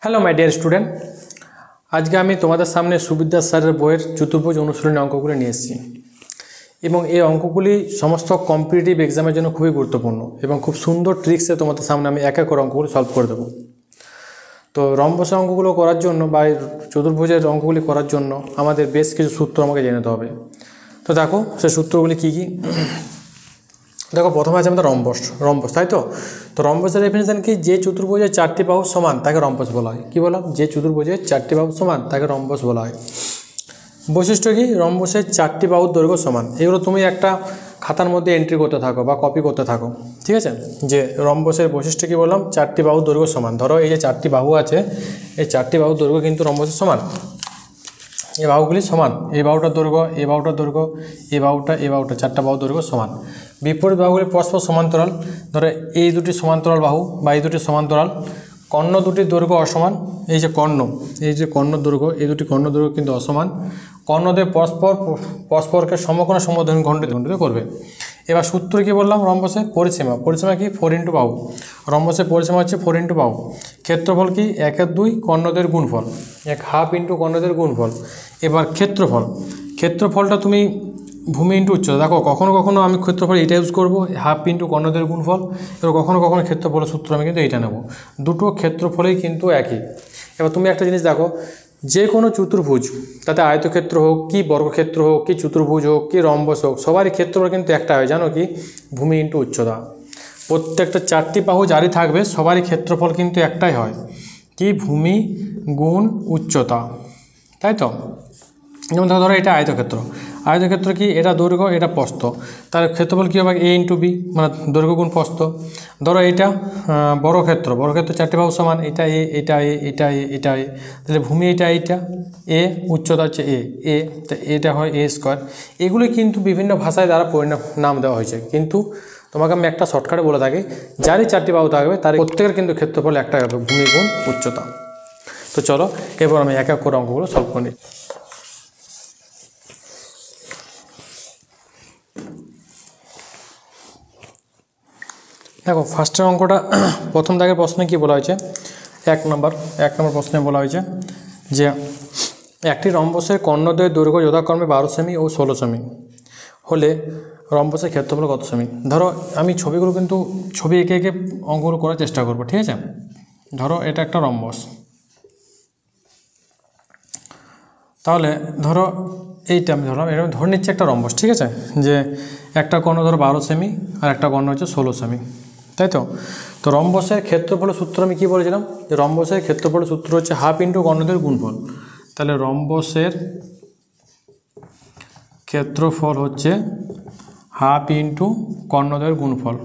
Hello my dear student, আজকে আমি তোমাদের সামনে সুবিদ্যা স্যারের বইয়ের চতুর্ভুজ অনুশীলনী অঙ্কগুলি নিয়ে এসেছি এবং এই অঙ্কগুলি সমস্ত কম্পিটিটিভ এক্সামের জন্য খুবই গুরুত্বপূর্ণ এবং খুব সুন্দর ট্রিক্সে তোমাদের সামনে আমি এক এক করে অঙ্কগুলো সলভ করে দেবো। তো রম্বসের অঙ্কগুলো করার জন্য বা চতুর্ভুজের অঙ্কগুলি করার জন্য আমাদের বেশ কিছু সূত্র আমাকে জেনে নিতে হবে। তো দেখো সেই সূত্রগুলি কী কী। দেখো প্রথমে আছে আমাদের রম্বস, তাই তো। তো রম্বসের ডেফিনিশন কি? যে চতুর্ভুজের চারটি বাহু সমান তাকে রম্বস বলা হয়। কী বললাম? যে চতুর্ভুজের চারটি বাহু সমান তাকে রম্বস বলা হয়। বৈশিষ্ট্য কি? রম্বসের চারটি বাহুর দৈর্ঘ্য সমান। এগুলো তুমি একটা খাতার মধ্যে এন্ট্রি করতে থাকো বা কপি করতে থাকো, ঠিক আছে। যে রম্বসের বৈশিষ্ট্য কী বললাম? চারটি বাহুর দৈর্ঘ্য সমান। ধরো এই যে চারটি বাহু আছে, এই চারটি বাহুর দৈর্ঘ্য কিন্তু রম্বসের সমান। এই বাহুগুলি সমান, এই বাহুটার দৈর্ঘ্য, এই বাহুটার দৈর্ঘ্য, এই বাহুটা, চারটা বাহুর দৈর্ঘ্য সমান। বিপরীত বাহুগুলি পরস্পর সমান্তরাল। ধরো এই দুটি সমান্তরাল বাহু বা এই দুটি সমান্তরাল। কর্ণ দুটির দৈর্ঘ্য অসমান। এই যে কর্ণ দৈর্ঘ্য, এই দুটি কর্ণ দৈর্ঘ্য কিন্তু অসমান। কর্ণদের পরস্পরকে সমকোণ সমদ্বিখণ্ডন খণ্ডিত করবে। এবার সূত্র কী বললাম? রম্বসের পরিসীমা কি? 4 বাহু। রম্বসের পরিসীমা হচ্ছে 4 বাহু। ক্ষেত্রফল কি? 1/2 কর্ণদের গুণফল, 1/2 ইন্টু কর্ণদের গুণফল। এবার ক্ষেত্রফলটা তুমি ভূমি ইন্টু উচ্চতা। দেখো কখনো কখনো আমি ক্ষেত্রফল এটা ইউজ করবো, 1/2 ইন্টু কর্ণদের গুণফল। এবার কখনো কখনো ক্ষেত্রফলের সূত্র আমি কিন্তু এইটা নেব। দুটো ক্ষেত্রফলেই কিন্তু একই। এবার তুমি একটা জিনিস দেখো, যে কোনো চতুর্ভুজ, তাতে আয়তক্ষেত্র হোক কি বর্গক্ষেত্র হোক কি চতুর্ভুজ হোক কি রম্বস হোক, সবারই ক্ষেত্রফল কিন্তু একটা হয়। জানো কি? ভূমি ইন্টু উচ্চতা। প্রত্যেকটা চারটি বাহু জারি থাকবে, সবারই ক্ষেত্রফল কিন্তু একটাই হয়। কি? ভূমি গুণ উচ্চতা, তাই তো। যেমন ধরো এটা আয়তক্ষেত্র কি? এটা দৈর্ঘ্য, এটা প্রস্থ, তার ক্ষেত্রফল কী হবে? a ইন্টু বি, মানে দৈর্ঘ্য গুণ প্রস্থ। ধরো এটা বর্গক্ষেত্র চারটি বাহু সমান, এটা এ, এটা এ, এটা এ, এটা এ, তাহলে ভূমি এইটা এ, উচ্চতা হচ্ছে এ, তো এটা হয় a স্কোয়ার। এগুলি কিন্তু বিভিন্ন ভাষায় দ্বারা নাম দেওয়া হয়েছে, কিন্তু তোমাকে আমি একটা শর্টকাটে বলে থাকি, যারই চারটি বাহু থাকবে তার প্রত্যেকের কিন্তু ক্ষেত্রফল একটাই হবে, ভূমি গুণ উচ্চতা। তো চলো এবার আমি এক এক করে অঙ্কগুলো সলভ করে নিই। দেখো ফার্স্টের অঙ্কটা, প্রথম দাগের প্রশ্নে কী বলা হয়েছে? এক নম্বর প্রশ্নে বলা হয়েছে যে একটি রম্বসের কর্ণদ্বয়ের দৈর্ঘ্য যথাক্রমে 12 সেমি ও 16 সেমি হলে রম্বসের ক্ষেত্রফল কত সেমি। ধরো আমি ছবিগুলো কিন্তু ছবি এঁকে এঁকে অঙ্কগুলো করার চেষ্টা করবো, ঠিক আছে। ধরো এটা একটা রম্বস, তাহলে ধরো এইটা আমি ধরলাম, এটা আমি ধরে নিচ্ছি একটা রম্বস, ঠিক আছে। যে একটা কর্ণ ধরো 12 সেমি আর একটা কর্ণ হচ্ছে 16 সেমি, তাই তো। তো রম্বসের ক্ষেত্রফলের সূত্র আমি কী বলেছিলাম? যে রম্বসের ক্ষেত্রফলের সূত্র হচ্ছে 1/2 ইন্টু কর্ণদ্বয়ের গুণফল। তাহলে রম্বসের ক্ষেত্রফল হচ্ছে 1/2 ইন্টু কর্ণদ্বয়ের গুণফল,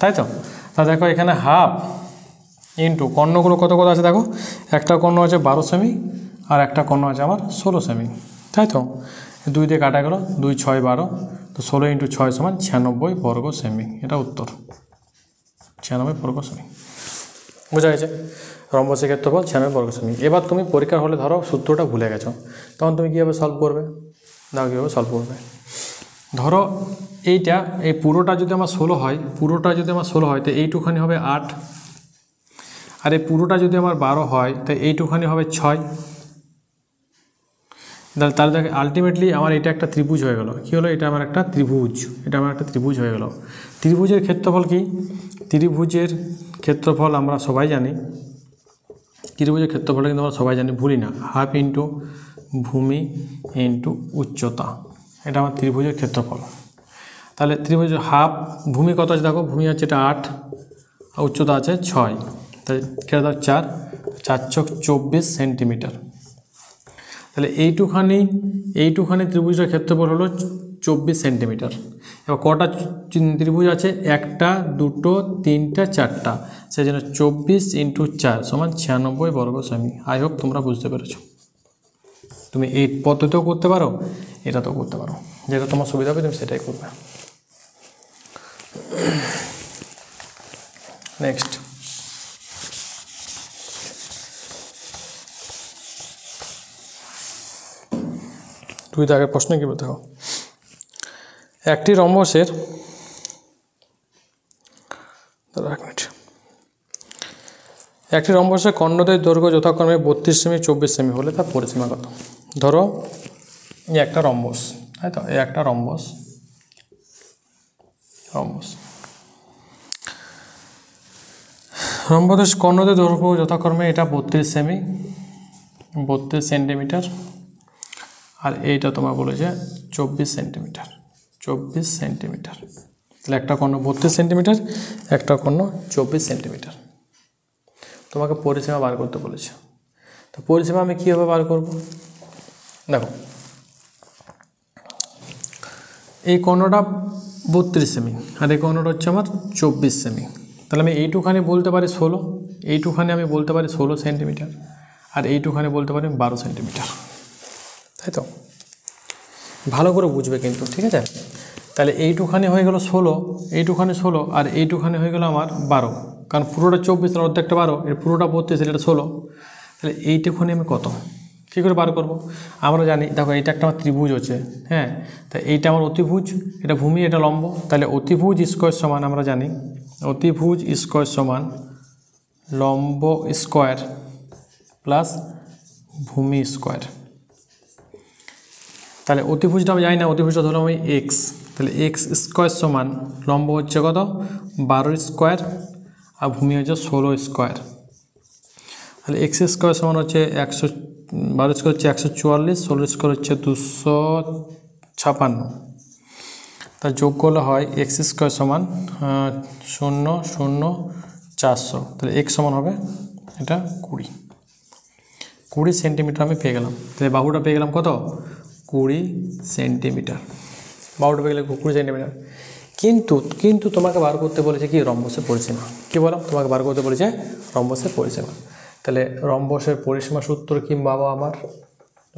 তাই তো। তা দেখো এখানে 1/2 ইন্টু কর্ণগুলো কত আছে দেখো, একটা কর্ণ আছে 12 সেমি আর একটা কর্ণ আছে আমার 16 সেমি, তাই তো। 2 দিয়ে কাটা গেল, 2 6 12, তো 16 ইন্টু 6 সমান 96 বর্গ সেমি। এটা উত্তর, 96 বর্গ সেমি। বোঝা গেছে? রম্বসের ক্ষেত্রফল 96 বর্গ সেমি। এবার তুমি পরীক্ষার হলে ধরো সূত্রটা ভুলে গেছো, তখন তুমি কীভাবে সলভ করবে? দেখো কীভাবে সলভ করবে। ধরো এইটা, এই পুরোটা যদি আমার 16 হয়, তো এইটুখানি হবে 8, আর এই পুরোটা যদি আমার 12 হয় তো এইটুখানি হবে 6। তাহলে দেখো আলটিমেটলি আমার এটা একটা ত্রিভুজ হয়ে গেল। কী হলো? এটা আমার একটা ত্রিভুজ হয়ে গেল। ত্রিভুজের ক্ষেত্রফল কি? ত্রিভুজের ক্ষেত্রফল আমরা সবাই জানি, কিন্তু আমরা সবাই জানি, ভুলি না, 1/2 ইন্টু ভূমি ইন্টু উচ্চতা। এটা আমার ত্রিভুজের ক্ষেত্রফল। তাহলে ত্রিভুজের 1/2, ভূমি কত আছে দেখো, ভূমি হচ্ছে এটা 8 আর উচ্চতা আছে 6, তাই কেটে দাও 4, 4 × 24 সেন্টিমিটার। তাহলে এইটুখানি ত্রিভুজের ক্ষেত্রফল হলো 24 সেন্টিমিটার। এবার কটা ত্রিভুজ আছে? 1টা 2টো 3টা 4টা, সেই জন্য 24 ইন্টু 4 সমান 96 বর্গ সেমি। আই হোপ তোমরা বুঝতে পেরেছো। তুমি এই পদ্ধতিও করতে পারো, এটাতেও করতে পারো, যেটা তোমার সুবিধা হবে তুমি সেটাই করবে। নেক্সট, তুই তো আগের প্রশ্নে কী বলতে হবে? একটি রম্বসের এক মিনিট। একটি রম্বসের কর্ণদ্বয়ের দৈর্ঘ্য যথাক্রমে 32 সেমি 24 সেমি হলে তার পরিসীমা কত? ধরো এই একটা রম্বস, তাই তো, এই একটা রম্বস রম্বসের কর্ণদ্বয়ের দৈর্ঘ্য যথাক্রমে এটা 32 সেমি 32 সেন্টিমিটার, আর এইটা তোমার বলেছে 24 সেন্টিমিটার 24 সেন্টিমিটার। তাহলে একটা কর্ণ 32 সেন্টিমিটার, একটা কর্ণ 24 সেন্টিমিটার। তোমাকে পরিসীমা বার করতে বলেছে। তো পরিসীমা আমি কীভাবে বার করব? দেখো, এই কর্ণটা 32 সেমি আর এই কর্ণটা হচ্ছে আমার 24 সেমি। তাহলে আমি এইটুখানি বলতে পারি 16, এইটুখানি আমি বলতে পারি 16 সেন্টিমিটার, আর এইটুখানি বলতে পারি 12 সেন্টিমিটার, তাই তো? ভালো করে বুঝবে কিন্তু, ঠিক আছে? তাহলে এইটুখানি হয়ে গেল 16, এইটুখানি 16, আর এইটুখানি হয়ে গেল আমার 12, কারণ পুরোটা 24 আর অর্ধেকটা 12, এর পুরোটা 32, এটা 16। তাহলে এইটুখানি আমি কত কী করে বার করব? আমরা জানি, দেখো এইটা একটা আমার ত্রিভুজ হচ্ছে, হ্যাঁ, তা এইটা আমার অতিভুজ, এটা ভূমি, এটা লম্ব। তাহলে অতিভুজ স্কোয়ার সমান, আমরা জানি অতিভুজ স্কোয়ার সমান লম্ব স্কোয়ার প্লাস ভূমি স্কোয়ার। তাহলে অতিভুজটা আমি জানি না, অতিভুজটা ধরলাম আমি এক্স, তাহলে এক্স স্কোয়ার সমান লম্ব হচ্ছে কত? 12 স্কোয়ার, আর ভূমি হচ্ছে 16 স্কোয়ার। তাহলে এক্স স্কোয়ার সমান হচ্ছে 12 স্কোয়ার হচ্ছে 144, 16 স্কোয়ার হচ্ছে 256। তার যোগ করলে হয় এক্স স্কোয়ার সমান 0 0 400। তাহলে এক্স সমান হবে এটা 20 সেন্টিমিটার আমি পেয়ে গেলাম। তাহলে বাহুটা পেয়ে গেলাম কত? 20 সেন্টিমিটার। বাহুটা পেয়ে গেলে 20 সেন্টিমিটার। কিন্তু তোমাকে বার করতে বলেছে কি? রম্বসের পরিসীমা। কী বললাম? তোমাকে বার করতে বলেছে রম্বসের পরিসীমা। তাহলে রম্বসের পরিসীমা সূত্র কি বাবা আমার?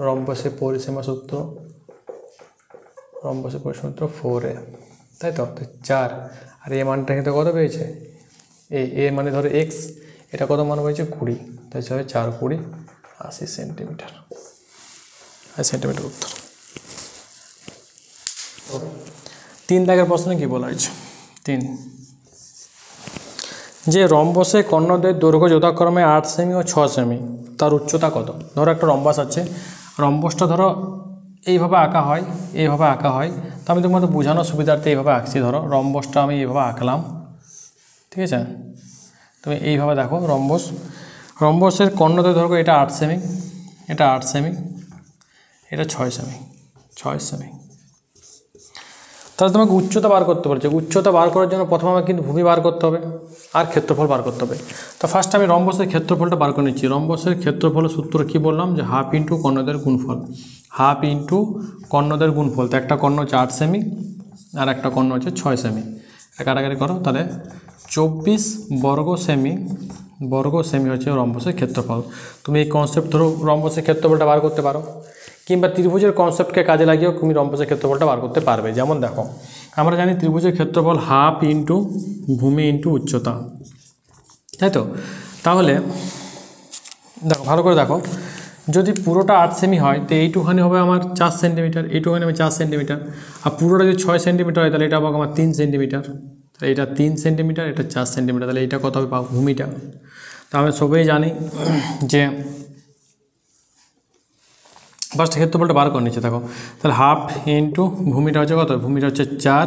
রম্বসের পরিসীমা সূত্র 4a, তাই তো? 4, আর এ মানটা কিন্তু কত পেয়েছে? এ মানে ধরো এক্স, এটা কত মান হয়েছে? 20, তাই হবে 4 20 80 সেন্টিমিটার। 80 সেন্টিমিটার উত্তর। 3 দাগের প্রশ্নে কি বলা হয়েছে? 3, যে রম্বসে কর্ণদ্বয়ের দৈর্ঘ্য যথাক্রমে 8 সেমি ও 6 সেমি, তার উচ্চতা কত? ধরো একটা রম্বস আছে, রম্বসটা ধরো এইভাবে আঁকা হয়, এইভাবে আঁকা হয়। তো আমি তোমাদের বোঝানোর সুবিধার্থে এইভাবে আঁকছি। ধরো রম্বসটা আমি এইভাবে আঁকলাম, ঠিক আছে? তুমি এইভাবে দেখো রম্বসের কর্ণদ্বয়ের দৈর্ঘ্য এটা 8 সেমি, এটা 8 সেমি, এটা 6 সেমি, 6 সেমি। তাহলে তোমাকে উচ্চতা বার করতে বলছে। উচ্চতা বার করার জন্য প্রথমে আমাকে কিন্তু ভূমি বার করতে হবে আর ক্ষেত্রফল বার করতে হবে। তো ফার্স্ট আমি রম্বসের ক্ষেত্রফলটা বার করে নিচ্ছি। রম্বসের ক্ষেত্রফলের সূত্র কী বললাম? যে হাফ ইন্টু কর্ণদ্বয়ের গুণফল, হাফ ইন্টু কর্ণদ্বয়ের গুণফল। তো একটা কর্ণ হচ্ছে 8 সেমি আর একটা কর্ণ হচ্ছে 6 সেমি, এটা কাটাকাটি করো। তাহলে 24 বর্গ সেমি হচ্ছে রম্বসের ক্ষেত্রফল। তুমি এই কনসেপ্ট ধরো রম্বসের ক্ষেত্রফলটা বার করতে পারো, কিংবা ত্রিভুজের কনসেপ্টকে কাজে লাগিয়েও তুমি রম্বসের ক্ষেত্রফলটা বার করতে পারবে। যেমন দেখো, আমরা জানি ত্রিভুজের ক্ষেত্রফল হাফ ইন্টু ভূমি ইন্টু উচ্চতা, তাই তো? তাহলে দেখো, ভালো করে দেখো, যদি পুরোটা 8 সেমি হয় তো এইটুখানি হবে আমার 4 সেন্টিমিটার, এইটুখানি হবে 4 সেন্টিমিটার। আর পুরোটা যদি 6 সেন্টিমিটার হয় তাহলে এটা হবে আমার 3 সেন্টিমিটার। তাহলে এটা 3 সেন্টিমিটার, এটা 4 সেন্টিমিটার। তাহলে এইটা কত হবে ভূমিটা? তো আমরা সবাই জানি যে ফার্স্ট ক্ষেত্রফলটা বার করে নিচ্ছে। দেখো, তাহলে হাফ ইন্টু ভূমিটা হচ্ছে কত? ভূমিটা হচ্ছে 4,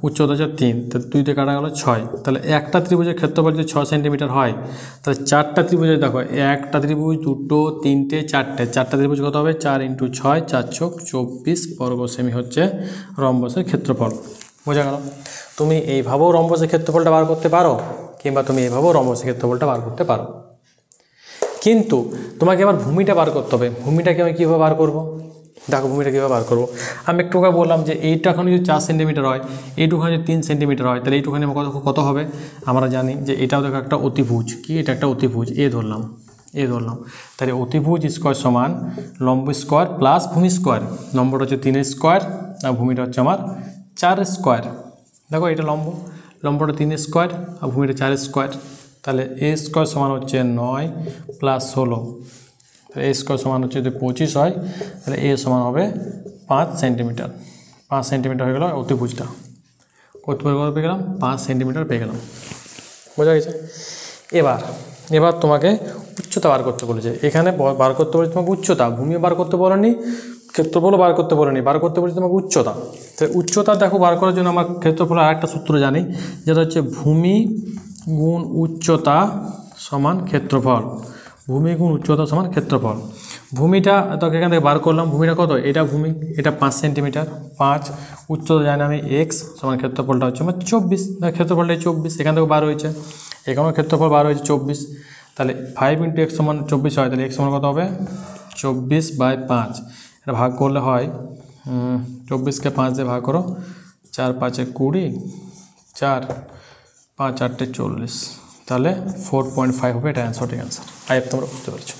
উচ্চতা হচ্ছে 3, তাহলে 2 দিয়ে কাটা গেল 6। তাহলে একটা ত্রিভুজের ক্ষেত্রফল যদি 6 সেন্টিমিটার হয়, তাহলে 4টা ত্রিভুজে দেখো, একটা ত্রিভুজ, 2, 3, 4টে, 4টা ত্রিভুজ কত হবে? 4 ইন্টু 6, 4 × 24 বর্গ সেমি হচ্ছে রম্বসের ক্ষেত্রফল। বোঝা গেল? তুমি এইভাবেও রম্বসের ক্ষেত্রফলটা বার করতে পারো, কিংবা তুমি এইভাবেও রম্বসের ক্ষেত্রফলটা বার করতে পারো। কিন্তু তোমাকে আবার ভূমিটা বার করতে হবে। ভূমিটাকে আমি কীভাবে বার করব? দেখো, ভূমিটা কীভাবে বার করবো? আমি একটু আগে বললাম যে এইটাখানে যদি 4 সেন্টিমিটার হয়, এইটুখানে যদি 3 সেন্টিমিটার হয়, তাহলে এইটুখানে কত হবে? আমরা জানি যে এটাও দেখো একটা অতিভুজ। কি? এটা একটা অতিভুজ, এ ধরলাম। তাহলে অতিভুজ স্কোয়ার সমান লম্ব স্কোয়ার প্লাস ভূমি স্কোয়ার। লম্বটা হচ্ছে 3 স্কোয়ার আর ভূমিটা হচ্ছে আমার 4 স্কোয়ার। দেখো, এটা লম্বটা 3 স্কোয়ার আর ভূমিটা 4 স্কোয়ার। তাহলে এ স্কোয়ার সমান হচ্ছে 9 + 16। তাহলে এ স্কোয়ার সমান হচ্ছে যদি 25 হয়, তাহলে এ সমান হবে 5 সেন্টিমিটার। 5 সেন্টিমিটার হয়ে গেল অতিভুজটা। কত পেয়ে গেলাম? 5 সেন্টিমিটার পেয়ে গেলাম। বোঝা গেছে? এবার তোমাকে উচ্চতা বার করতে বলেছে। এখানে বার করতে বলেছে তোমাকে উচ্চতা, ভূমি বার করতে বলেনি, ক্ষেত্রফলও বার করতে বলেনি, বার করতে বলেছে তোমাকে উচ্চতা। তো উচ্চতা দেখো বার করার জন্য আমার ক্ষেত্রফল আরেকটা সূত্র জানি, যেটা হচ্ছে ভূমি গুণ উচ্চতা সমান ক্ষেত্রফল। ভূমি গুণ উচ্চতা সমান ক্ষেত্রফল। ভূমিটা তোকে এখান থেকে বার করলাম, ভূমিটা কত, এটা ভূমি, এটা 5 সেন্টিমিটার, 5 উচ্চতা জানি আমি এক্স সমান ক্ষেত্রফলটা হচ্ছে আমার 24, ক্ষেত্রফলটা 24, এখান থেকে বার হয়েছে, এখানেও ক্ষেত্রফল বার হয়েছে 24, তাহলে 5 × x সমান 24 হয়, তাহলে x সমান কত হবে 24/5। এটা ভাগ করলে হয় 24কে 5 দিয়ে ভাগ করো, 4 × 5 = 20, 4 5 × 8 = 40, তাহলে 4.5 হবে, এটা সঠিক অ্যান্সার। তোমরা বুঝতে পারছো।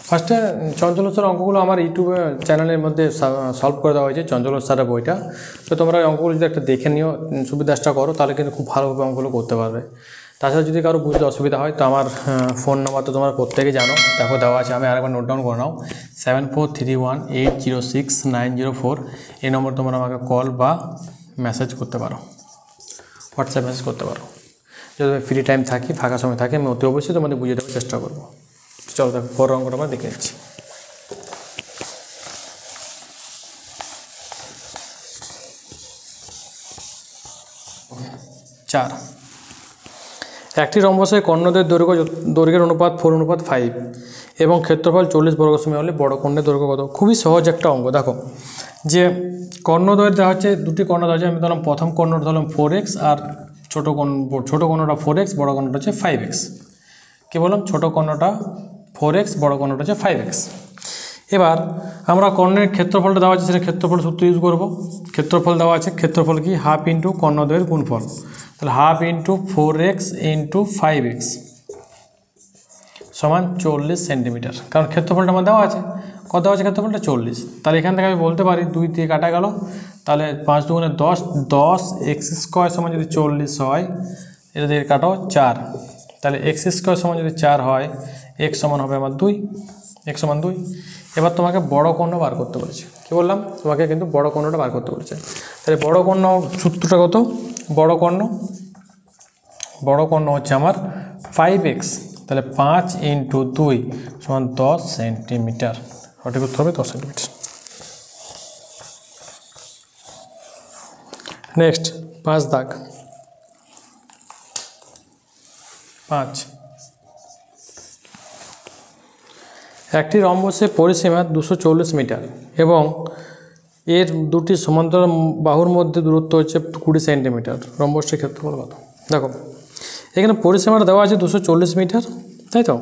ফার্স্টে চঞ্চলেশ্বর অঙ্কগুলো আমার ইউটিউব চ্যানেলের মধ্যে সলভ করে দেওয়া হয়েছে, চঞ্চলেশ্বরের বইটা। তো তোমরা অঙ্কগুলো যদি একটা দেখে নিও, সুবিধাটা করো, তাহলে কিন্তু খুব ভালোভাবে অঙ্কগুলো করতে পারবে। তাছাড়া যদি কারো বুঝতে অসুবিধা হয় তো আমার ফোন নাম্বার তো তোমরা প্রত্যেকে জানো, দেখো দেওয়া আছে, আমি আরেকবার নোট ডাউন করে নাও, 7431806904। এই নম্বর তোমরা আমাকে কল বা মেসেজ করতে পারো, হোয়াটসঅ্যাপ মেসেজ করতে পারো। যদি ফ্রি টাইম থাকি, ফাঁকা সময় থাকে, আমি অতি অবশ্যই তোমাদের বুঝিয়ে দেওয়ার চেষ্টা করবো। চলো দেখো পরের অঙ্কটা আমরা দেখে নিচ্ছি। 4, একটি রম্বসের কর্ণদের দৈর্ঘ্যের অনুপাত 4:5 এবং ক্ষেত্রফল 40 বর্গ সেমি হলে বড় কর্ণের দৈর্ঘ্য কত? খুবই সহজ একটা অঙ্ক। দেখো যে কর্ণদ্বয় দেওয়া হচ্ছে, দুটি কর্ণ দেওয়া হচ্ছে, আমি ধরলাম প্রথম কর্ণটা ধরলাম 4x আর ছোটো কর্ণটা 4x, বড় কর্ণটা হচ্ছে 5x। কী বললাম? ছোটো কর্ণটা 4x, বড় কর্ণটা হচ্ছে 5x। এবার আমরা কর্ণের ক্ষেত্রফলটা দেওয়া আছে, সেটা ক্ষেত্রফল সূত্র ইউজ করব। ক্ষেত্রফল দেওয়া আছে, ক্ষেত্রফল কি 1/2 × কর্ণদ্বয়ের গুণফল, তাহলে 1/2 × 4x × 5x সমান 40 সেন্টিমিটার। কারণ ক্ষেত্রফলটা আমার দেওয়া আছে, কত দেওয়া আছে? ক্ষেত্রফলটা 40। তাহলে এখান থেকে আমি বলতে পারি 2 দিয়ে কাটা গেল, তাহলে 5 × 2 = 10, 10x² সমান যদি 40 হয়, এটা দিয়ে কাটো 4, তাহলে x² সমান যদি 4 হয়, x সমান হবে আমার 2, x সমান 2। এবার তোমাকে বড় কর্ণ বার করতে বলেছে। কী বললাম? তোমাকে কিন্তু বড় কর্ণটা বার করতে বলেছে। তাহলে বড় কর্ণ সূত্রটা কত? বড় কর্ণ হচ্ছে আমার 5x, তাহলে 5 × 2 সমান 10 সেন্টিমিটার। সঠিক উত্তর হবে 10 সেন্টিমিটার। নেক্সট 5 দাগ, 5, একটি রম্বসের পরিসীমা 240 মিটার এবং এর দুটি সমান্তরাল বাহুর মধ্যে দূরত্ব হচ্ছে 20 সেন্টিমিটার। রম্বসের ক্ষেত্রফল কত? দেখো এখানে পরিসীমাটা দেওয়া আছে 240 মিটার, তাই তো?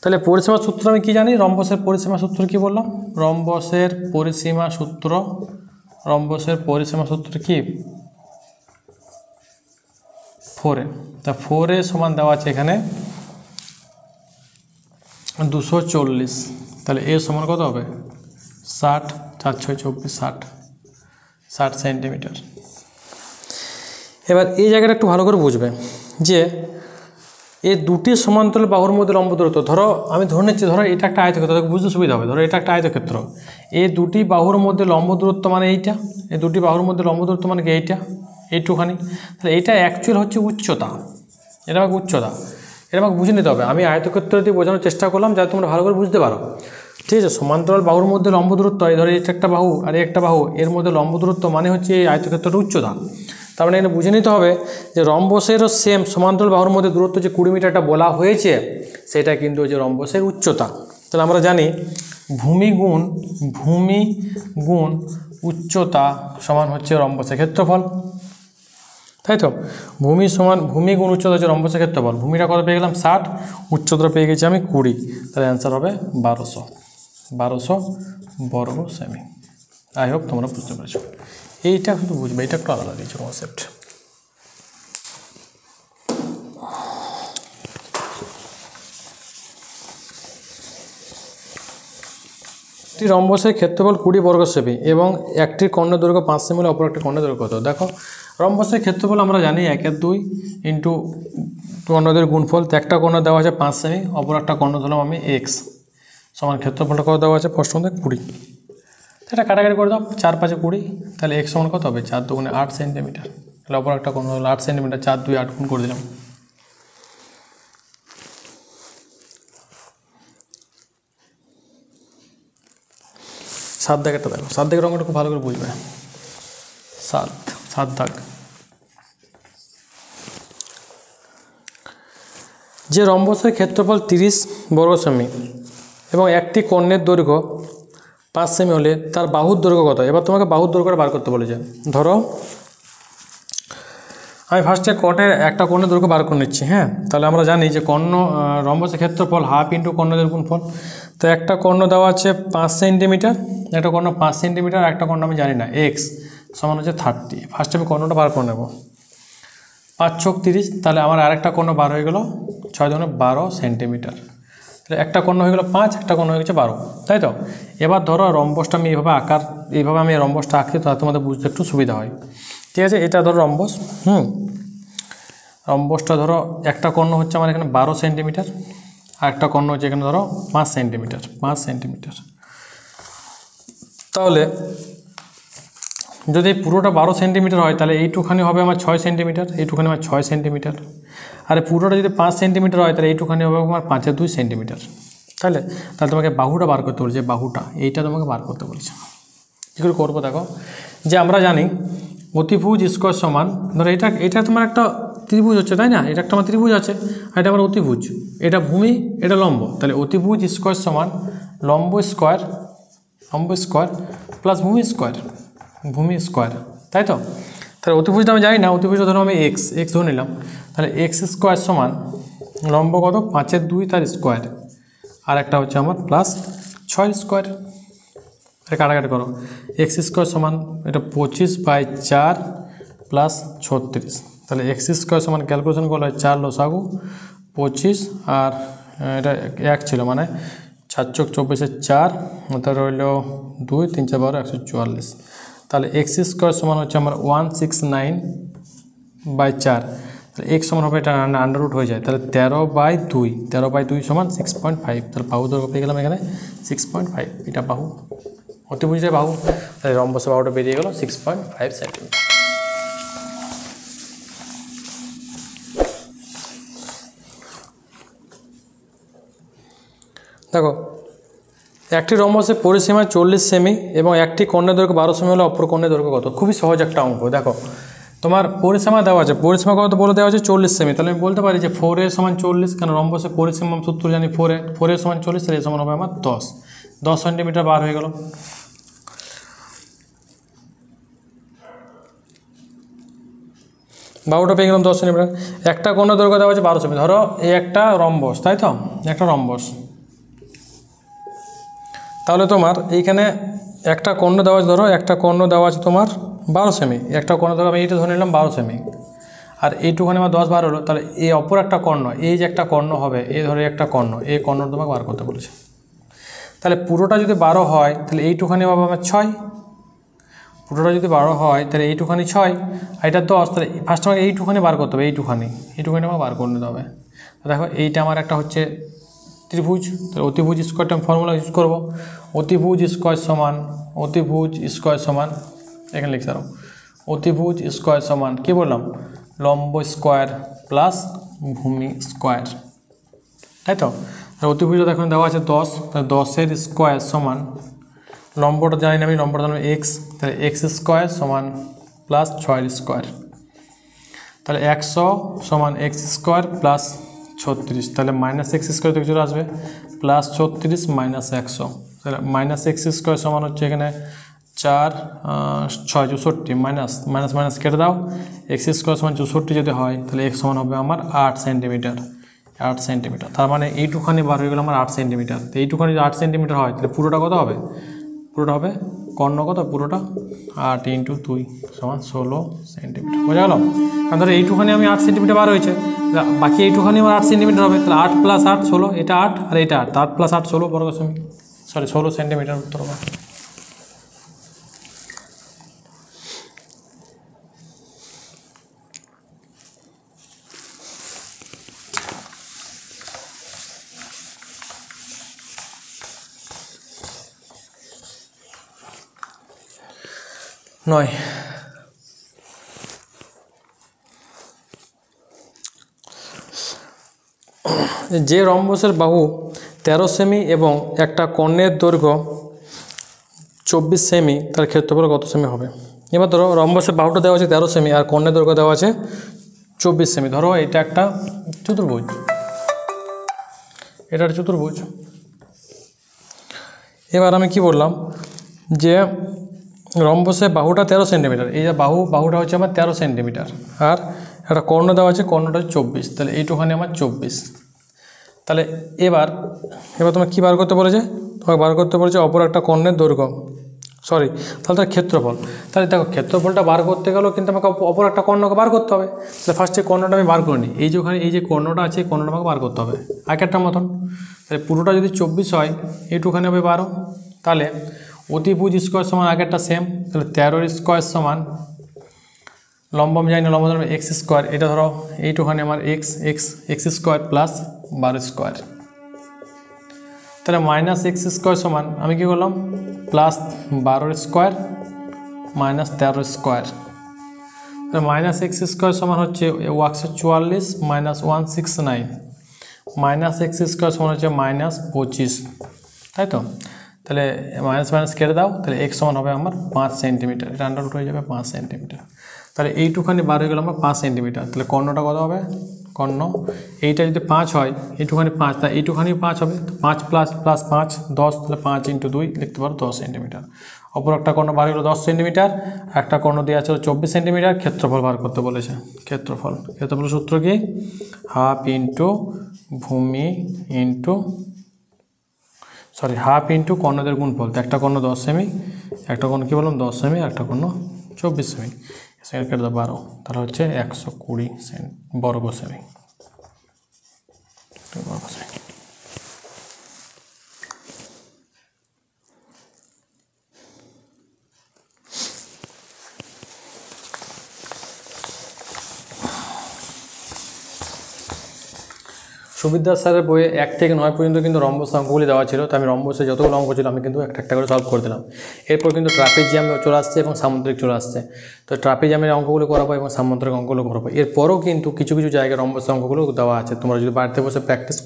তাহলে পরিসীমা সূত্র আমি কি জানি? রম্বসের পরিসীমা সূত্র কি বললাম? রম্বসের পরিসীমা সূত্র কি? 4a। তা 4a সমান দেওয়া আছে এখানে 240, তাহলে এ সমান কত হবে? 60, 4 × 6 = 24, 60 সেন্টিমিটার। এবার এই জায়গাটা একটু ভালো করে বুঝবে যে এই দুটি সমান্তরাল বাহুর মধ্যে লম্ব দূরত্ব, ধরো আমি ধরে নিচ্ছি, ধরো এটা একটা আয়তক্ষেত্র, বুঝতে সুবিধা হবে। ধরো এটা একটা আয়তক্ষেত্র, এই দুটি বাহুর মধ্যে লম্ব দূরত্ব মানে এইটা, এই দুটি বাহুর মধ্যে লম্ব দূরত্ব মানে কি এইটা, এইটুখানি। তাহলে এটা অ্যাকচুয়াল হচ্ছে উচ্চতা, এটা আমাকে উচ্চতা, এটা আমাকে বুঝে নিতে হবে। আমি আয়তক্ষেত্র দিয়ে বোঝানোর চেষ্টা করলাম যাতে তোমরা ভালো করে বুঝতে পারো। ঠিক আছে? সমান্তরাল বাহুর মধ্যে লম্ব দূরত্ব, এই ধরো এটা একটা বাহু আর একটা বাহু, এর মধ্যে লম্ব দূরত্ব মানে হচ্ছে এই আয়তক্ষেত্রটার উচ্চতা। তার মানে এখানে বুঝে নিতে হবে যে রম্বসেরও সেম সমান্তরাল বাহুর মধ্যে দূরত্ব যে 20 মিটারটা বলা হয়েছে, সেটা কিন্তু হচ্ছে রম্বসের উচ্চতা। তাহলে আমরা জানি ভূমি গুণ উচ্চতা সমান হচ্ছে রম্বসের ক্ষেত্রফল, তাই তো? ভূমি গুণ উচ্চতা হচ্ছে রম্বসের ক্ষেত্রফল। ভূমিটা কত পেয়ে গেলাম? 60, উচ্চতা পেয়ে গেছি আমি 20, তাহলে অ্যান্সার হবে 1200 বর্গ সেমি। আই হোপ তোমরা বুঝতে পেরেছো। এইটা শুধু বুঝবে, এটা একটু আলাদা দিয়েছে কনসেপ্ট। একটি রম্বসের ক্ষেত্রফল 20 বর্গ সেমি এবং একটি কর্ণের দৈর্ঘ্য 5 সেমি হলে অপর একটি কর্ণের দৈর্ঘ্য কত? দেখো রম্বসের ক্ষেত্রফল আমরা জানি 1/2 ইন্টু কর্ণদের গুণফল। একটা কর্ণ দেওয়া আছে 5 সেমি, অপর একটা কর্ণ ধরলাম আমি x, সমান ক্ষেত্রফলটা কত দেওয়া আছে? প্রশ্ন 20। এটা কাটাকাটি করে দাও, 4 5 20, তাহলে x সমান কত হবে? 4 2 8 সেন্টিমিটার। তাহলে অপর একটা কোণ হলো 8 সেন্টিমিটার, 4 2 8 গুণ করে দিলাম। সাত দাগেরটা দেখো, সাত দাগের অঙ্কটা খুব ভালো করে বুঝবে। সাত দাগ। যে রম্বসের ক্ষেত্রফল 30 বর্গ সেমি এবং একটি কর্ণের দৈর্ঘ্য 5 সেমি হলে তার বাহুর দৈর্ঘ্য কত? এবার তোমাকে বাহুর দৈর্ঘ্যটা বার করতে বলেছে। ধরো আমি ফার্স্টে একটা কর্ণের দৈর্ঘ্য বার করে নিচ্ছি। হ্যাঁ, তাহলে আমরা জানি যে রম্বসের ক্ষেত্রফল হাফ ইন্টু কর্ণদের গুণফল। তো একটা কর্ণ দেওয়া আছে 5 সেন্টিমিটার, একটা কর্ণ 5 সেন্টিমিটার, একটা কর্ণ আমি জানি না, এক্স সমান হচ্ছে 30। ফার্স্টে আমি কর্ণটা বার করে নেব। 5 ছক 30, তাহলে আমার আরেকটা কর্ণ বার হয়ে গেল 6 দুগুণে 12 সেন্টিমিটার। তাহলে একটা কর্ণ হয়ে গেল 5, একটা কর্ণ হয়ে গেছে 12, তাই তো? এবার ধরো রম্বসটা আমি এইভাবে আমি রম্বসটা আঁকি, তাহলে তোমাদের বুঝতে একটু সুবিধা হয়। ঠিক আছে, এটা ধরো রম্বস। রম্বসটা ধরো একটা কর্ণ হচ্ছে আমার এখানে 12 সেন্টিমিটার, আর একটা কর্ণ হচ্ছে এখানে ধরো 5 সেন্টিমিটার। তাহলে যদি পুরোটা 12 সেন্টিমিটার হয়, তাহলে এইটুখানি হবে আমার 6 সেন্টিমিটার, এইটুখানি আমার 6 সেন্টিমিটার। আর পুরোটা যদি 5 সেন্টিমিটার হয়, তাহলে এইটুখানি হবে আমার 5 2 সেন্টিমিটার। তাহলে তোমাকে বাহুটা বার করতে বলেছে, বাহুটা এইটা তোমাকে বার করতে বলেছে। কী করে করবো দেখো, যে আমরা জানি অতিভুজ স্কোয়ার সমান, ধরো এটা তোমার একটা ত্রিভুজ হচ্ছে, তাই না? এটা একটা আমার ত্রিভুজ আছে, আর এটা আমার অতিভুজ, এটা ভূমি, এটা লম্ব। তাহলে অতিভুজ স্কোয়ার সমান লম্ব স্কোয়ার প্লাস ভূমি স্কোয়ার, তাই তো? তাহলে অতিভুজটা আমি জানি না, অতিভুজটা ধরো আমি এক্স ধরে নিলাম। তাহলে এক্স স্কোয়ার সমান লম্ব কত? 5 2 তার স্কোয়ার, আর একটা হচ্ছে আমার প্লাস 6 স্কোয়ার। এটা কাটাকাটি করো, এক্স স্কোয়ার সমান এটা 25/4 প্লাস 36। তাহলে এক্স স্কোয়ার সমান ক্যালকুলেশন করলে 4 লসাগু 25, আর এটা 1 ছিল, মানে 4 চোখ 24 4, তার রইল 2 3 4 12 144। তাহলে এক্স স্কোয়ার সমান হচ্ছে আমার 169/4। তাহলে এক্স সমান হবে, এটা আন্ডার রুট হয়ে যায়, তাহলে 13/2 সমান 6.5। তাহলে বাহু দৈর্ঘ্য পেয়ে গেলাম এখানে 6.5। এটা বাহু, অতিভুজের বাহু। তাহলে রম্বসের বাহুটা বেরিয়ে গেল 6.5 সেন্টিমিটার। দেখো, একটি রম্বসের পরিসীমা 40 সেমি এবং একটি কর্ণের দৈর্ঘ্য 12 সেমি হলে অপর কর্ণের দৈর্ঘ্য কত? খুবই সহজ একটা অঙ্ক। দেখো, তোমার পরিসীমা দেওয়া আছে, পরিসীমা কত বলে দেওয়া আছে? 40 সেমি। তাহলে আমি বলতে পারি যে 4a সমান 40, কারণ রম্বসের পরিসীমা সূত্র জানি 4a সমান 40, তাহলে সমান হবে আমার 10 সেন্টিমিটার বার হয়ে গেল। বাহুটা পেয়ে গেলাম 10 সেন্টিমিটার। একটা কর্ণ দৈর্ঘ্য দেওয়া আছে 12 সেমি। ধরো এই একটা রম্বস, তাই তো? একটা রম্বস, তাহলে তোমার এইখানে একটা কর্ণ দেওয়া আছে, ধরো একটা কর্ণ দেওয়া আছে তোমার 12 সেমি, একটা কর্ণ ধরো আমি এইটা ধরে নিলাম 12 সেমি, আর এইটুখানে আমার 10 বার হলো। তাহলে এই অপর একটা কর্ণ, এই যে একটা কর্ণ হবে, এই ধরে একটা কর্ণ, এই কর্ণ তোমাকে বার করতে বলেছে। তাহলে পুরোটা যদি 12 হয়, তাহলে এইটুখানি হবে আমার 6, পুরোটা যদি 12 হয় তাহলে এইটুখানি 6, আর এটা 10। তাহলে ফার্স্ট আমাকে এইটুখানি বার করতে হবে, এইটুখানি আমাকে বার করে নিতে হবে। দেখো, এইটা আমার একটা হচ্ছে ত্রিভুজ, তাহলে অতিভুজ স্কোয়ারটা আমি ফর্মুলা ইউজ করবো। অতিভুজ স্কোয়ার সমান এখানে লিখতে পারো, অতিভুজ স্কোয়ার সমান কী বললাম? লম্ব স্কোয়ার প্লাস ভূমি স্কোয়ার, তাই তো? অতিভুজটা এখন দেওয়া আছে 10, তাহলে 10-এর স্কোয়ার সমান, লম্বটা জানি না আমি, লম্বটা জানি এক্স, তাহলে এক্স স্কোয়ার সমান প্লাস 6 স্কোয়ার। তাহলে 100 সমান এক্স স্কোয়ার প্লাস 36, তাহলে মাইনাস এক্স স্কোয়ার থেকে চলে আসবে, প্লাস 36 মাইনাস 100। তাহলে মাইনাস এক্স স্কোয়ার সমান হচ্ছে এখানে 4 6 64, মাইনাস কেটে দাও, এক্স স্কোয়ার সমান 64 যদি হয়, তাহলে এক্স সমান হবে আমার 8 সেন্টিমিটার। তার মানে এইটুখানি বার হয়ে গেল আমার 8 সেন্টিমিটার। তো এইটুখানি যদি 8 সেন্টিমিটার হয়, তাহলে পুরোটা কত হবে? পুরোটা হবে কর্ণ কত? পুরোটা 8 × 2 সমান 16 সেন্টিমিটার। বোঝা গেল? কারণ ধরো এইটুখানি আমি 8 সেন্টিমিটার বার হয়েছে, বাকি এইটুখানি আমার 8 সেন্টিমিটার হবে। তাহলে 8 + 8 16, এটা 8 আর এটা 8, 8 + 8 16 বর্গ সেমি, 16 সেন্টিমিটার উত্তর হবে। 9 যে রম্বসের বাহু 13 সেমি এবং একটা কর্ণের দৈর্ঘ্য 24 সেমি, তার ক্ষেত্রফল কত সেমি হবে? এবার ধরো রম্বসের বাহুটা দেওয়া আছে 13 সেমি আর কর্ণের দৈর্ঘ্য দেওয়া আছে 24 সেমি। ধরো এটা একটা চতুর্ভুজ, এটা একটা চতুর্ভুজ। এবার আমি কি বললাম যে রম্বসের বাহুটা 13 সেন্টিমিটার, এই যে বাহুটা হচ্ছে আমার 13 সেন্টিমিটার আর একটা কর্ণ দেওয়া আছে, কর্ণটা 24, তাহলে এইটুখানি আমার 24। তাহলে এবার তোমার কী বার করতে বলেছে? তোমাকে বার করতে বলেছে অপর একটা কর্ণের দৈর্ঘ্য, সরি তাহলে তার ক্ষেত্রফল। তাহলে দেখো ক্ষেত্রফলটা বার করতে গেলেও কিন্তু আমাকে অপর একটা কর্ণকে বার করতে হবে। তাহলে ফার্স্টে কর্ণটা আমি বার করে নিই, এই যে ওখানে এই যে কর্ণটা আছে, এই কর্ণটা আমাকে বার করতে হবে আগেরটার মতন। তাহলে পুরোটা যদি 24 হয়, এইটুখানি হবে 12। তাহলে অতিভুজ স্কোয়ার সমান আগেরটা সেম, তাহলে 13 স্কোয়ার সমান লম্ব আমি জানি না, লম্ব ধরো এক্স স্কোয়ার, এটা ধরো এইটুখানি আমার এক্স স্কোয়ার প্লাস 12 স্কোয়ার। তাহলে মাইনাস এক্স স্কোয়ার সমান আমি কী করলাম প্লাস 12 স্কোয়ার মাইনাস 13 স্কোয়ার। তাহলে মাইনাস এক্স স্কোয়ার সমান হচ্ছে 144 মাইনাস 169 মাইনাস এক্স স্কোয়ার সমান হচ্ছে মাইনাস 25, তাই তো? তাহলে মাইনাস মাইনাস কেটে দাও, তাহলে এক্স সমান হবে আমার 5 সেন্টিমিটার, এটা আন্ডার রুট হয়ে যাবে 5 সেন্টিমিটার। তাহলে এইটুখানি বার হয়ে গেল আমার 5 সেন্টিমিটার। তাহলে কর্ণটা কত হবে? কর্ণ এইটা যদি 5 হয়, এইটুখানি 5, তা এইটুখানি 5 হবে, 5 প্লাস 5 10, তাহলে 5 × 2 লিখতে পারো 10 সেন্টিমিটার। অপর একটা কর্ণ বার হয়ে গেলো 10 সেন্টিমিটার, একটা কর্ণ দেওয়া ছিল 24 সেন্টিমিটার। ক্ষেত্রফল বার করতে বলেছে, ক্ষেত্রফলের সূত্র কি? হাফ ইন্টু কর্ণদের গুণফল। তো একটা কর্ণ 10 সেমি, একটা কর্ণ কী বললাম 10 সেমি, একটা কর্ণ 24 সেমি, কেটে দাও 12, তাহলে হচ্ছে 120 বর্গ সেমি। সুবিদ্যা স্যারের বইয়ে 1 থেকে 9 পর্যন্ত কিন্তু রম্বস অঙ্কগুলি দেওয়া ছিল। তো আমি রম্বসে যতগুলো অঙ্ক ছিল আমি কিন্তু একটা করে সলভ করে দিলাম। এরপর কিন্তু ট্রাপিজিয়াম চলে আসছে এবং সামুদ্রিক চলে আসছে। তো ট্রাপিজিয়ামের অঙ্কগুলো করাবো এবং সামুদ্রিক অঙ্কগুলো করাবো। এরপরও কিন্তু কিছু কিছু জায়গায় রম্বস অঙ্কগুলো দেওয়া আছে, তোমরা যদি বাড়িতে বসে প্র্যাকটিস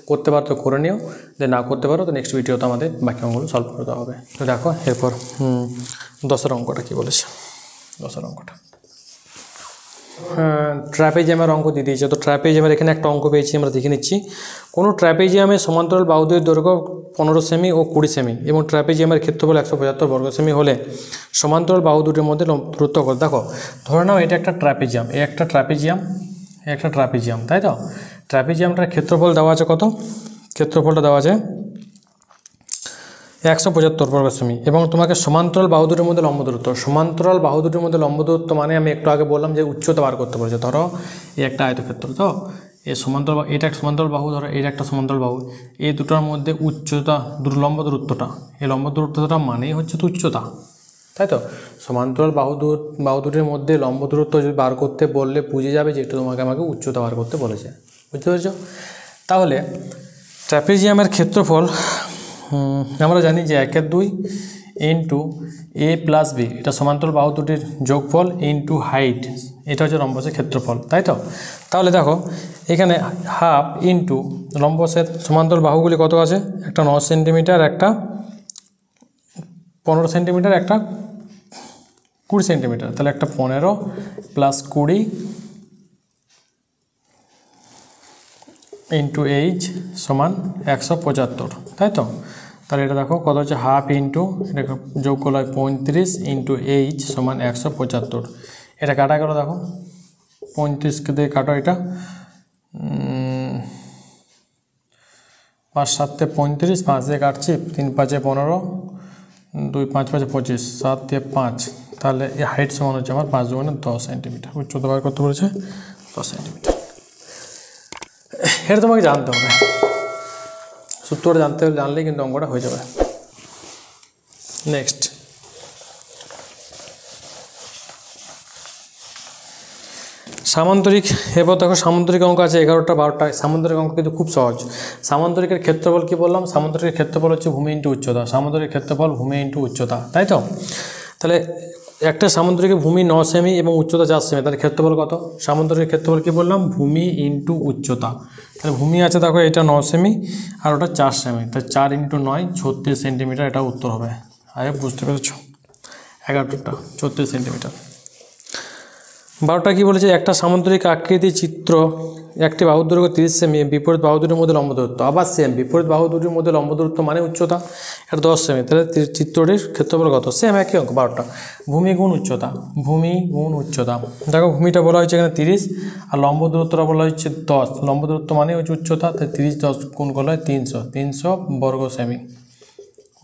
করতে পারো তো করে নিও, যদি না করতে পারো তো নেক্সট ভিডিওতে আমাদের বাকি অঙ্কগুলো সলভ করে দেওয়া হবে। তো দেখো এরপর 10-এর অঙ্কটা কী বলেছে। 10-এর অঙ্কটা ট্র্যাপেজিয়ামের অঙ্ক দিয়ে দিয়েছে। তো ট্র্যাপেজিয়ামের এখানে একটা অঙ্ক পেয়েছি, আমরা দেখে নিচ্ছি। কোনো ট্র্যাপেজিয়ামের সমান্তরাল বাহুদ্বয়ের দৈর্ঘ্য 15 সেমি ও 20 সেমি এবং ট্র্যাপেজিয়ামের ক্ষেত্রফল 175 বর্গ সেমি হলে সমান্তরাল বাহু দুটির মধ্যে দূরত্ব কত? দেখো ধরে নাও এটা একটা ট্র্যাপেজিয়াম, একটা ট্র্যাপেজিয়াম, তাই তো? ট্র্যাপেজিয়ামটার ক্ষেত্রফল দেওয়া আছে কত? ক্ষেত্রফলটা দেওয়া আছে 175 বর্গ সেমি এবং তোমাকে সমান্তরাল বাহু দুটির মধ্যে লম্ব দূরত্ব। সমান্তরাল বাহু দুটির মধ্যে লম্ব দূরত্ব মানে আমি একটু আগে বললাম যে উচ্চতা বার করতে বলেছে। ধরো এই একটা আয়তক্ষেত্র, তো এই সমান্তরাল, এটা একটা সমান্তরাল বাহু, ধরো এটা একটা সমান্তরাল বাহু, এই দুটোর মধ্যে উচ্চতা লম্ব দূরত্বটা, এই লম্ব দূরত্বটা মানেই হচ্ছে তো উচ্চতা, তাই তো? সমান্তরাল বাহু দুটির মধ্যে লম্ব দূরত্ব যদি বার করতে বললে বুঝে যাবে যে এটা আমাকে উচ্চতা বার করতে বলেছে, বুঝতে পেরেছ? তাহলে ট্র্যাপেজিয়ামের ক্ষেত্রফল আমরা জানি যে 1/2 ইন্টু a প্লাস বি, এটা সমান্তরাল বাহু দুটির যোগফল ইন্টু হাইট, এটা হচ্ছে রম্বসের ক্ষেত্রফল, তাই তো? তাহলে দেখো এখানে হাফ ইন্টু রম্বসের সমান্তরাল বাহুগুলি কত আছে? একটা 9 সেন্টিমিটার, একটা 15 সেন্টিমিটার, একটা 20 সেন্টিমিটার। তাহলে একটা 15 প্লাস 20 ইন্টু এইচ সমান 175, তাই তো? তাহলে এটা দেখো কত হচ্ছে, হাফ ইন্টু এটা যোগ করলে 35 ইন্টু এইচ সমান 175। এটা কাটা গেল, দেখো 35কে দিয়ে কাটো, এটা 5 7 35, 5 দিয়ে কাটছি, 3 5 15, 2 5 5 25, 7 দিয়ে 5, তাহলে এই হাইট সমান হচ্ছে আমার 5 × 10 সেন্টিমিটার। উচ্চতা বার করতে বলেছে 10 সেন্টিমিটার। এটা তোমাকে জানতে হবে, সূত্রটা জানলেই কিন্তু অঙ্কটা হয়ে যাবে। নেক্সট সামান্তরিক। এবার দেখো সামান্তরিক অঙ্ক আছে 11টা 12টা। সামান্তরিক অঙ্ক কিন্তু খুব সহজ। সামান্তরিকের ক্ষেত্রফল কি বললাম? সামান্তরিকের ক্ষেত্রফল হচ্ছে ভূমি ইন্টু উচ্চতা। সামান্তরিক ক্ষেত্রফল ভূমি ইন্টু উচ্চতা, তাই তো? তাহলে একটা সামুদ্রিক ভূমি 9 সেমি এবং উচ্চতা 4 সেমি, তাহলে ক্ষেত্রফল কত? সামুদ্রিক ক্ষেত্রফল কি বললাম? ভূমি ইন্টু উচ্চতা। তাহলে ভূমি আছে দেখো এটা 9 সেমি আর ওটা 4 সেমি, তাহলে 4 × 9 36 সেন্টিমিটার, এটা উত্তর হবে। আরে বুঝতে পেরেছো? 11টা 36 সেন্টিমিটার। 12টা কি বলেছে? একটা সামুদ্রিক আকৃতি চিত্র, একটি বাহুর দৈর্ঘ্য 30 সেমি, বিপরীত বাহু দুটির মধ্যে লম্ব দূরত্ব। আবার সেম, বিপরীত বাহু দুটির মধ্যে লম্ব দূরত্ব মানে উচ্চতা, এটা 10 সেমি, তাহলে চিত্রটির ক্ষেত্রফল কত? সেম একই অঙ্ক 12টা। ভূমি গুণ উচ্চতা, ভূমি গুণ উচ্চতা। দেখো ভূমিটা বলা হয়েছে এখানে 30 আর লম্ব দূরত্বটা বলা হচ্ছে 10। লম্ব দূরত্ব মানে হচ্ছে উচ্চতা, তাই 30 10 গুণ করলে হয় 300, 300 বর্গ সেমি,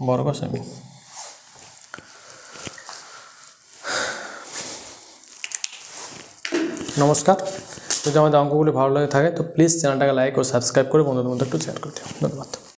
বর্গ সেমি। নমস্কার। যদি আমাদের অঙ্কগুলি ভালো লাগে থাকে তো প্লিজ চ্যানেলটাকে লাইক ও সাবস্ক্রাইব করে বন্ধুদের মধ্যে একটু শেয়ার করে দিও। ধন্যবাদ।